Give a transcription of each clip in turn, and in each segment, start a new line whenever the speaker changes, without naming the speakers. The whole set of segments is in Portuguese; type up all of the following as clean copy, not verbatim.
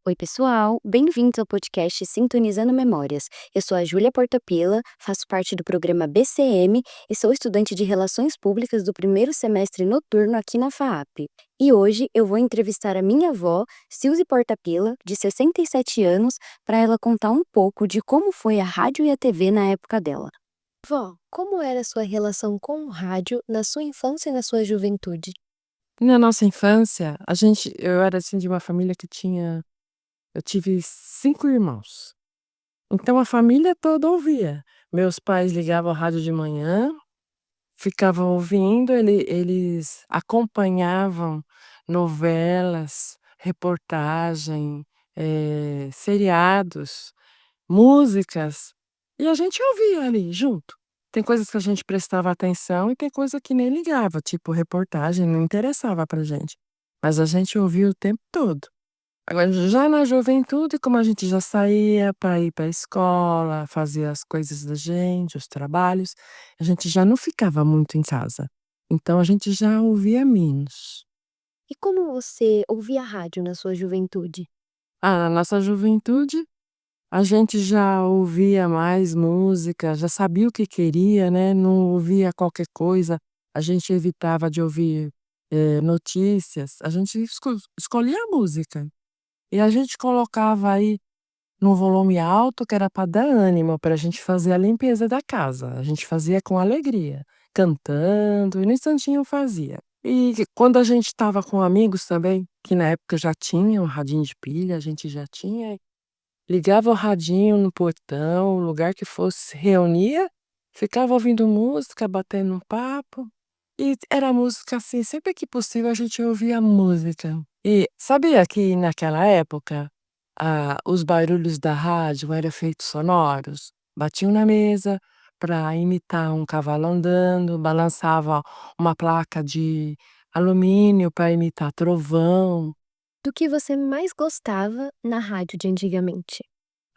Oi, pessoal, bem-vindos ao podcast Sintonizando Memórias. Eu sou a Júlia Portapila, faço parte do programa BCM e sou estudante de Relações Públicas do primeiro semestre noturno aqui na FAAP. E hoje eu vou entrevistar a minha avó, Silze Portapila, de 67 anos, para ela contar um pouco de como foi a rádio e a TV na época dela. Vó, como era a sua relação com o rádio na sua infância e na sua juventude?
Na nossa infância, eu era, assim, de uma família que eu tive 5 irmãos, então a família toda ouvia. Meus pais ligavam a rádio de manhã, ficavam ouvindo, eles acompanhavam novelas, reportagem, seriados, músicas, e a gente ouvia ali junto. Tem coisas que a gente prestava atenção e tem coisa que nem ligava, tipo reportagem, não interessava pra gente, mas a gente ouvia o tempo todo. Agora já na juventude, como a gente já saía para ir para a escola, fazia as coisas da gente, os trabalhos, a gente já não ficava muito em casa, então a gente já ouvia menos.
E como você ouvia rádio na sua juventude?
Na nossa juventude, a gente já ouvia mais música, já sabia o que queria, né, não ouvia qualquer coisa, a gente evitava de ouvir, notícias, a gente escolhia a música, e a gente colocava aí num volume alto que era para dar ânimo, para a gente fazer a limpeza da casa, a gente fazia com alegria, cantando e no instantinho fazia. E quando a gente estava com amigos também, que na época já tinha um radinho de pilha, a gente já tinha, ligava o radinho no portão, o lugar que fosse, reunia, ficava ouvindo música, batendo um papo, e era música assim, sempre que possível a gente ouvia música. E sabia que naquela época, os barulhos da rádio eram efeitos sonoros? Batiam na mesa para imitar um cavalo andando, balançava uma placa de alumínio para imitar trovão.
Do que você mais gostava na rádio de antigamente?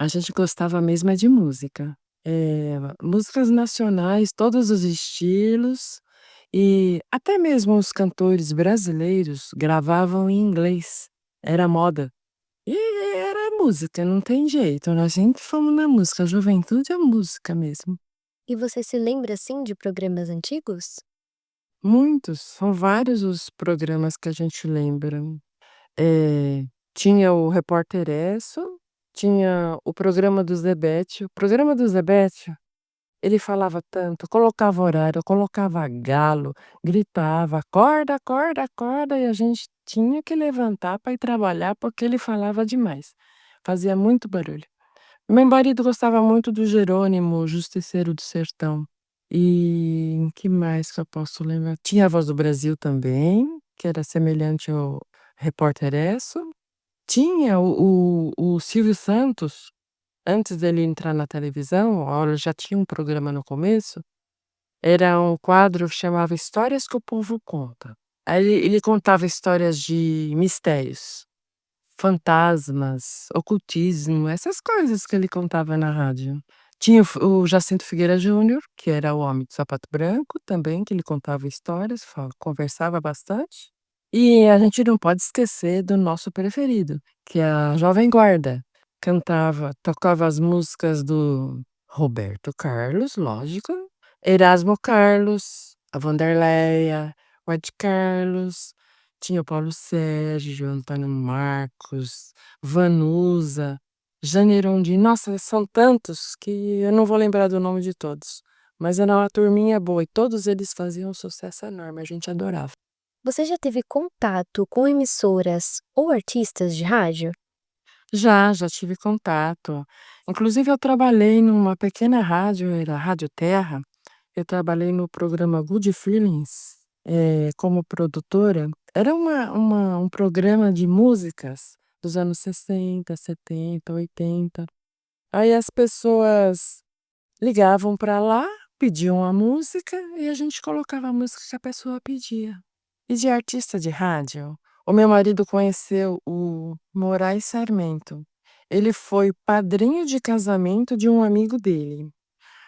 A gente gostava mesmo é de música. Músicas nacionais, todos os estilos, e até mesmo os cantores brasileiros gravavam em inglês, era moda. E era música, não tem jeito, nós sempre fomos na música, a juventude é música mesmo.
E você se lembra, assim, de programas antigos?
Muitos, são vários os programas que a gente lembra. Eh, Tinha o Repórter Esso, tinha o programa do Zebetio. O programa do Zebetio, ele falava tanto, colocava horário, colocava galo, gritava: "Acorda, acorda, acorda", e a gente tinha que levantar para ir trabalhar, porque ele falava demais, fazia muito barulho. Meu marido gostava muito do Jerônimo, Justiceiro do Sertão. E que mais que eu posso lembrar? Tinha a Voz do Brasil também, que era semelhante ao Repórter Esso. Tinha o Silvio Santos, antes dele entrar na televisão, olha, já tinha um programa no começo, era um quadro que chamava Histórias que o Povo Conta. Aí ele contava histórias de mistérios, fantasmas, ocultismo, essas coisas que ele contava na rádio. Tinha o Jacinto Figueira Júnior, que era o homem do sapato branco também, que ele contava histórias, conversava bastante. E a gente não pode esquecer do nosso preferido, que é a Jovem Guarda. Tocava as músicas do Roberto Carlos, lógico, Erasmo Carlos, a Wanderleia, o Ed Carlos, tinha o Paulo Sérgio, Antônio Marcos, Vanusa, Janeirão, nossa, são tantos que eu não vou lembrar do nome de todos, mas era uma turminha boa e todos eles faziam um sucesso enorme, a gente adorava.
Você já teve contato com emissoras ou artistas de rádio?
Já tive contato. Inclusive eu trabalhei numa pequena rádio, era a Rádio Terra, eu trabalhei no programa Good Feelings, como produtora. Era um programa de músicas dos anos 60, 70, 80. Aí as pessoas ligavam para lá, pediam a música e a gente colocava a música que a pessoa pedia. E de artista de rádio, o meu marido conheceu o Moraes Sarmento. Ele foi padrinho de casamento de um amigo dele.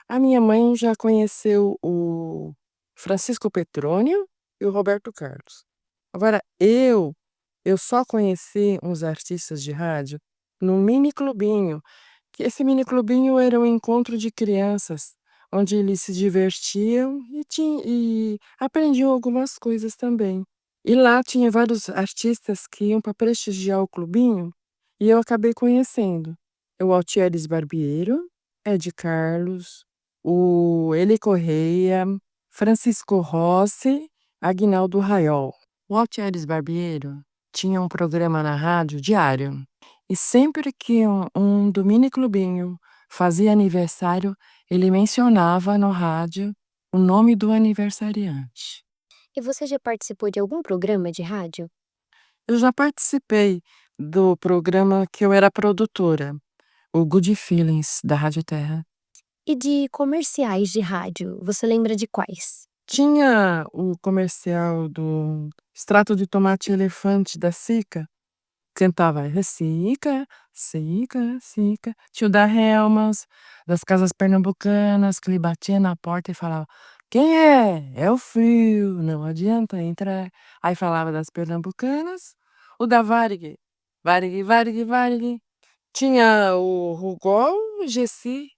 A minha mãe já conheceu o Francisco Petrônio e o Roberto Carlos. Agora eu só conheci uns artistas de rádio num mini clubinho, que esse mini clubinho era um encontro de crianças, onde eles se divertiam e aprendiam algumas coisas também. E lá tinha vários artistas que iam para prestigiar o clubinho, e eu acabei conhecendo o Altieres Barbiero, Ed Carlos, o Eli Correia, Francisco Rossi, Aguinaldo Raiol. O Altieres Barbiero tinha um programa na rádio diário. E sempre que do mini clubinho fazia aniversário, ele mencionava no rádio o nome do aniversariante.
E você já participou de algum programa de rádio?
Eu já participei do programa que eu era produtora, o Good Feelings, da Rádio Terra.
E de comerciais de rádio, você lembra de quais?
Tinha o comercial do extrato de tomate elefante da Sica, cantava Sica, Sica, Sica. Tinha o da Helmas, das casas pernambucanas, que ele batia na porta e falava: "Quem é? É o frio, não adianta entrar". Aí falava das pernambucanas. O da Varig, Varig, Varig, Varig. Tinha o Rugol, o Gessi.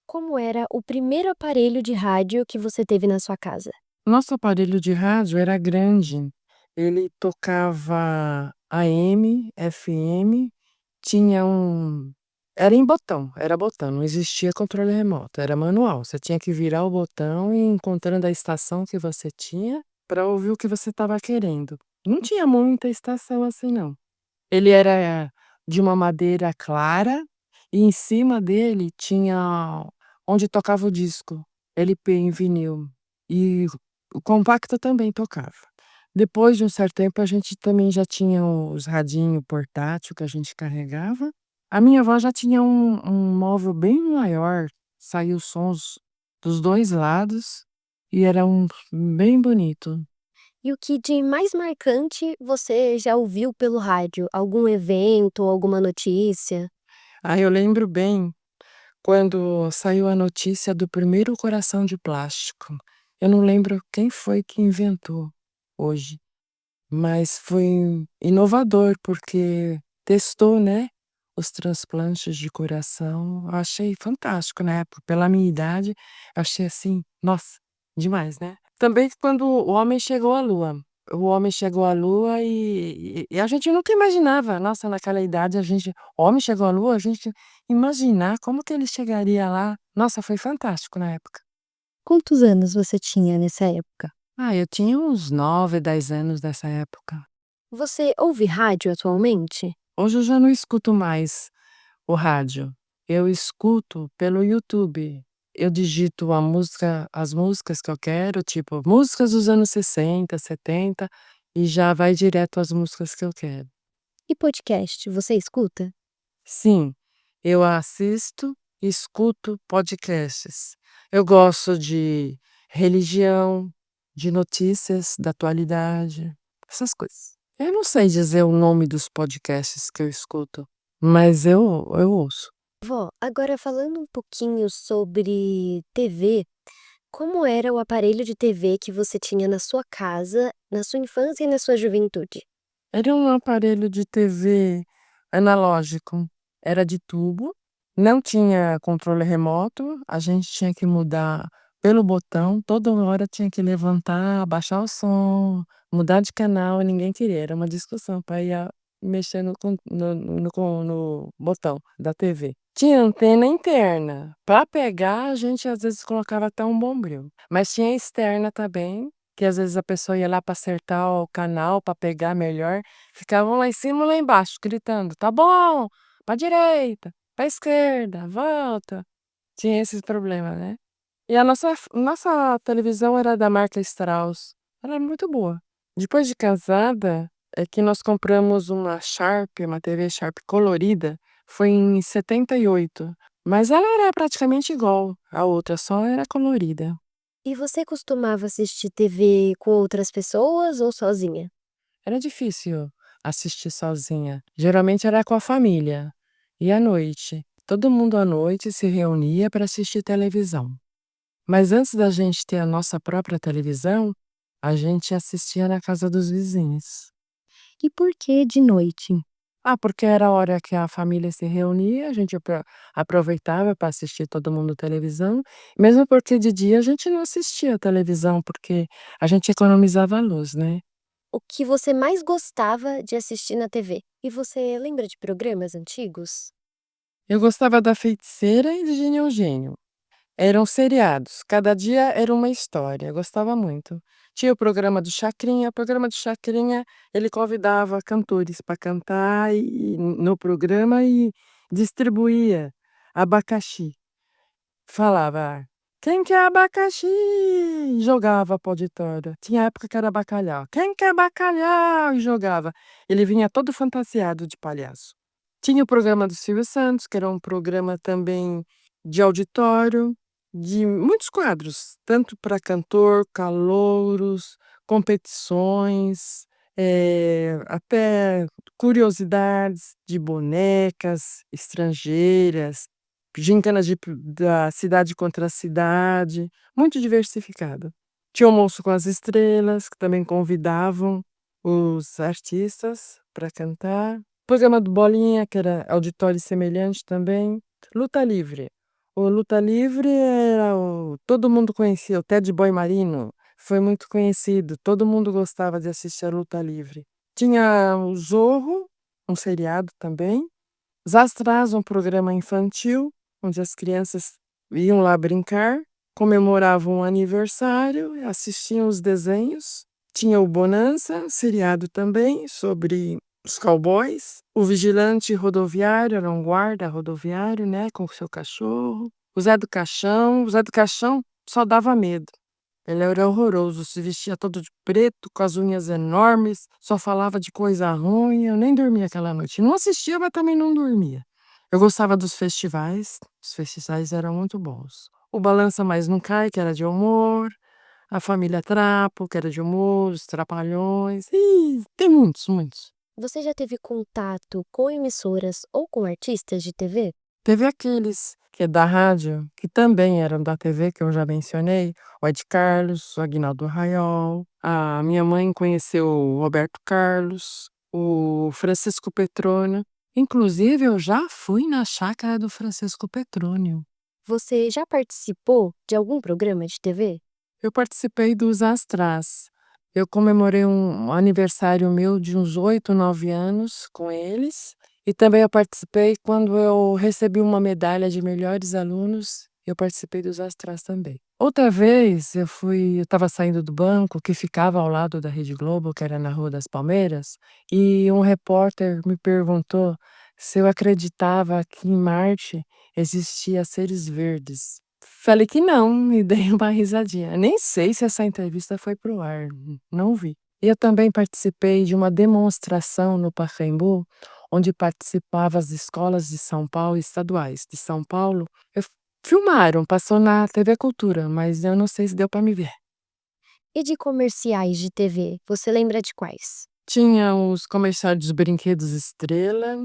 Como era o primeiro aparelho de rádio que você teve na sua casa?
Nosso aparelho de rádio era grande, ele tocava AM, FM, tinha era em botão, era botão, não existia controle remoto, era manual, você tinha que virar o botão e ir encontrando a estação que você tinha para ouvir o que você estava querendo. Não tinha muita estação assim não. Ele era de uma madeira clara e em cima dele tinha onde tocava o disco, LP em vinil, e o compacto também tocava. Depois de um certo tempo, a gente também já tinha os radinho portátil que a gente carregava. A minha avó já tinha um móvel bem maior, saiu sons dos 2 lados e era bem bonito.
E o que de mais marcante você já ouviu pelo rádio? Algum evento, alguma notícia?
Ah, eu lembro bem quando saiu a notícia do primeiro coração de plástico. Eu não lembro quem foi que inventou hoje, mas foi inovador, porque testou, né, os transplantes de coração. Eu achei fantástico na época, pela minha idade, achei assim, nossa, demais, né. Também quando o homem chegou à lua. O homem chegou à lua e a gente nunca imaginava, nossa, naquela idade o homem chegou à lua, a gente imaginar como que ele chegaria lá. Nossa, foi fantástico na época.
Quantos anos você tinha nessa época?
Ah, eu tinha uns 9, 10 anos nessa época.
Você ouve rádio atualmente?
Hoje eu já não escuto mais o rádio, eu escuto pelo YouTube. Eu digito as músicas que eu quero, tipo, músicas dos anos 60, 70, e já vai direto às músicas que eu quero.
E podcast, você escuta?
Sim, eu assisto e escuto podcasts. Eu gosto de religião, de notícias da atualidade, essas coisas. Eu não sei dizer o nome dos podcasts que eu escuto, mas eu ouço.
Vó, agora falando um pouquinho sobre TV, como era o aparelho de TV que você tinha na sua casa, na sua infância e na sua juventude?
Era um aparelho de TV analógico, era de tubo, não tinha controle remoto, a gente tinha que mudar pelo botão, toda hora tinha que levantar, abaixar o som, mudar de canal e ninguém queria, era uma discussão para ir mexer no botão da TV. Tinha antena interna, para pegar a gente às vezes colocava até um bombril, mas tinha externa também, que às vezes a pessoa ia lá para acertar o canal, para pegar melhor, ficavam lá em cima e lá embaixo gritando: "Tá bom, pra direita, pra esquerda, volta". Tinha esses problemas, né. E a nossa televisão era da marca Strauss, ela era muito boa. Depois de casada, é que nós compramos uma Sharp, uma TV Sharp colorida, foi em 78, mas ela era praticamente igual à outra, só era colorida.
E você costumava assistir TV com outras pessoas ou sozinha?
Era difícil assistir sozinha, geralmente era com a família. E à noite? Todo mundo à noite se reunia para assistir televisão. Mas antes da gente ter a nossa própria televisão, a gente assistia na casa dos vizinhos.
E por que de noite?
Ah, porque era a hora que a família se reunia, a gente aproveitava para assistir todo mundo televisão, mesmo porque de dia a gente não assistia televisão, porque a gente economizava a luz, né.
O que você mais gostava de assistir na TV? E você lembra de programas antigos?
Eu gostava da Feiticeira e de Gênio Eugênio. Eram seriados, cada dia era uma história, eu gostava muito. Tinha o programa do Chacrinha, ele convidava cantores para cantar no programa e distribuía abacaxi. Falava: "Quem quer abacaxi?" E jogava para o auditório. Tinha época que era bacalhau. "Quem quer bacalhau?" E jogava. Ele vinha todo fantasiado de palhaço. Tinha o programa do Silvio Santos, que era um programa também de auditório, de muitos quadros, tanto para cantor, calouros, competições, até curiosidades de bonecas estrangeiras, gincanas da cidade contra a cidade, muito diversificado. Tinha o Almoço com as Estrelas, que também convidavam os artistas para cantar. Programa do Bolinha, que era auditório semelhante também. Luta Livre. O Luta Livre era todo mundo conhecia, o Ted Boy Marino foi muito conhecido, todo mundo gostava de assistir a Luta Livre. Tinha o Zorro, um seriado também. Zastras, um programa infantil, onde as crianças iam lá brincar, comemoravam um aniversário, assistiam os desenhos. Tinha o Bonança, seriado também, sobre os cowboys. O vigilante rodoviário, era um guarda rodoviário, né, com o seu cachorro. O Zé do Caixão só dava medo. Ele era horroroso, se vestia todo de preto, com as unhas enormes, só falava de coisa ruim, eu nem dormia aquela noite. Não assistia, mas também não dormia. Eu gostava dos festivais, os festivais eram muito bons. O Balança Mais Não Cai, que era de humor, a Família Trapo, que era de humor, os Trapalhões, tem muitos, muitos.
Você já teve contato com emissoras ou com artistas de TV?
Teve aqueles que é da rádio, que também eram da TV, que eu já mencionei, o Ed Carlos, o Aguinaldo Raiol. A minha mãe conheceu o Roberto Carlos, o Francisco Petrônio. Inclusive, eu já fui na chácara do Francisco Petrônio.
Você já participou de algum programa de TV?
Eu participei dos Astras. Eu comemorei um aniversário meu de uns 8, 9 anos com eles. E também eu participei quando eu recebi uma medalha de melhores alunos, eu participei dos Astras também. Outra vez eu estava saindo do banco que ficava ao lado da Rede Globo, que era na Rua das Palmeiras, e um repórter me perguntou se eu acreditava que em Marte existia seres verdes. Falei que não e dei uma risadinha. Nem sei se essa entrevista foi pro ar, não vi. E eu também participei de uma demonstração no Pacaembu, onde participavam as escolas de São Paulo estaduais de São Paulo. Filmaram, passou na TV Cultura, mas eu não sei se deu para me ver.
E de comerciais de TV, você lembra de quais?
Tinha os comerciais dos brinquedos Estrela,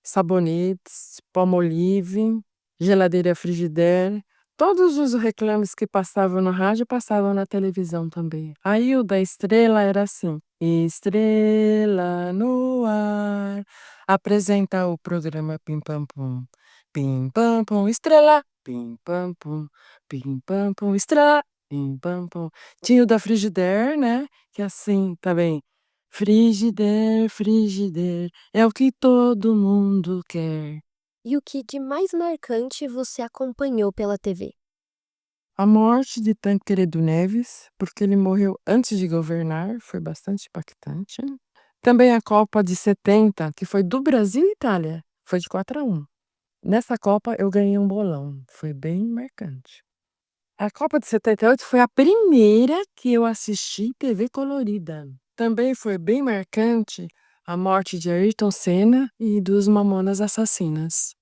sabonetes, Palmolive, geladeira Frigidaire, todos os reclames que passavam no rádio passavam na televisão também. Aí o da Estrela era assim: "Estrela no ar, apresenta o programa Pim Pam Pum, Pim Pam Pum, estrela, Pim Pam Pum, Pim Pam Pum, estrela, Pim Pam Pum". Tinha o da Frigidaire, né, que é assim também: "Frigidaire, Frigidaire, é o que todo mundo quer".
E o que de mais marcante você acompanhou pela TV?
A morte de Tancredo Neves, porque ele morreu antes de governar, foi bastante impactante. Também a Copa de 70, que foi do Brasil e Itália, foi de 4-1. Nessa Copa eu ganhei um bolão, foi bem marcante. A Copa de 78 foi a primeira que eu assisti TV colorida. Também foi bem marcante a morte de Ayrton Senna e dos Mamonas Assassinas.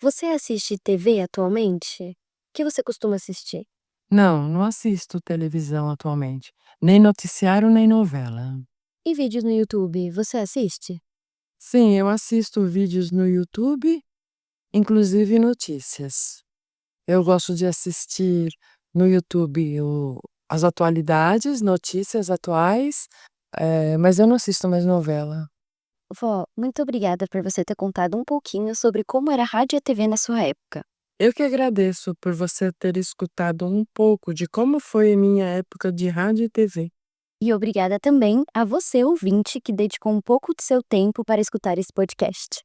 Você assiste TV atualmente? O que você costuma assistir?
Não, não assisto televisão atualmente, nem noticiário nem novela.
E vídeos no YouTube, você assiste?
Sim, eu assisto vídeos no YouTube, inclusive notícias. Eu gosto de assistir no YouTube as atualidades, notícias atuais, mas eu não assisto mais novela.
Vó, muito obrigada por você ter contado um pouquinho sobre como era a rádio e a TV na sua época.
Eu que agradeço por você ter escutado um pouco de como foi a minha época de rádio e TV.
E obrigada também a você, ouvinte, que dedicou um pouco do seu tempo para escutar esse podcast.